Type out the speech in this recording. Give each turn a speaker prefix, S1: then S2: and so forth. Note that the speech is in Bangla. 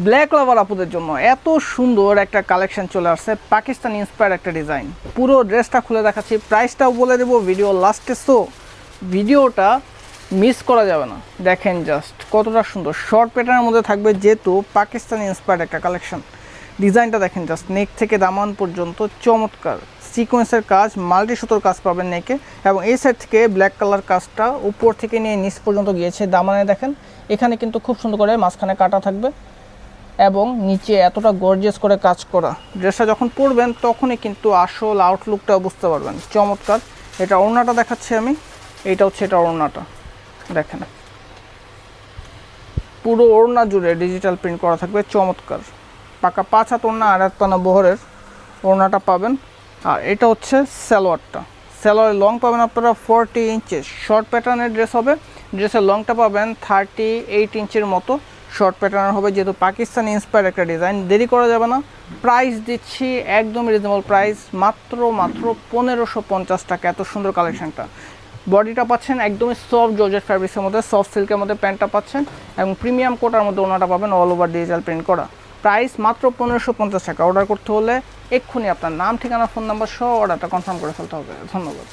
S1: ব্ল্যাক লাভার আপুদের জন্য এত সুন্দর একটা কালেকশন চলে আসছে, পাকিস্তানি ইন্সপায়ার্ড একটা ডিজাইন। পুরো ড্রেসটা খুলে দেখাচ্ছি, প্রাইসটাও বলে দেবো ভিডিও লাস্টে, সো ভিডিওটা মিস করা যাবে না। দেখেন জাস্ট কতটা সুন্দর শর্ট প্যাটার্নের মধ্যে থাকবে, যেহেতু পাকিস্তানি ইন্সপায়ার্ড একটা কালেকশন। ডিজাইনটা দেখেন জাস্ট, নেক থেকে দামান পর্যন্ত চমৎকার সিকোয়েন্সের কাজ, মাল্টি সুতোর কাজ পাবেন নেকে, এবং এই সাইড থেকে ব্ল্যাক কালার কাজটা উপর থেকে নিয়ে নিচ পর্যন্ত গিয়েছে। দামানে দেখেন এখানে কিন্তু খুব সুন্দর করে মাঝখানে কাটা থাকবে এবং নিচে এতটা গর্জিয়াস করে কাজ করা। ড্রেসটা যখন পরবেন তখনই কিন্তু আসল আউটলুকটা বুঝতে পারবেন। চমৎকার। এটা ওড়নাটা দেখাচ্ছি আমি, এইটা হচ্ছে এটা ওড়নাটা। দেখেন পুরো ওড়না জুড়ে ডিজিটাল প্রিন্ট করা থাকবে, চমৎকার। পাকা 5 হাত ওড়না, 8 হাত বহরের ওড়নাটা পাবেন। আর এটা হচ্ছে সালোয়ারটা। সালোয়ারের লং পাবেন আপনারা 40 ইঞ্চেস, শর্ট প্যাটার্নের ড্রেস হবে। ড্রেসের লংটা পাবেন 38 ইঞ্চের মতো শর্ট প্যাটার্নের হবে, যেহেতু পাকিস্তানি ইন্সপায়ার্ড একটা ডিজাইন। দেরি করা যাবে না, প্রাইস দিচ্ছি একদম রিজনেবল প্রাইস, মাত্র 1550 টাকা। এত সুন্দর কালেকশনটা। বডিটা পাচ্ছেন একদমই সফট জর্জেট ফ্যাব্রিক্সের মধ্যে, সফট সিল্কের মধ্যে প্যান্টটা পাচ্ছেন, এবং প্রিমিয়াম কোটার মধ্যে ওনাটা পাবেন অল ওভার ডিজিটাল প্রিন্ট করা। প্রাইস মাত্র 1550 টাকা। অর্ডার করতে হলে এক্ষুনি আপনার নাম, ঠিকানা, ফোন নাম্বার সহ অর্ডারটা কনফার্ম করে ফেলতে হবে। ধন্যবাদ।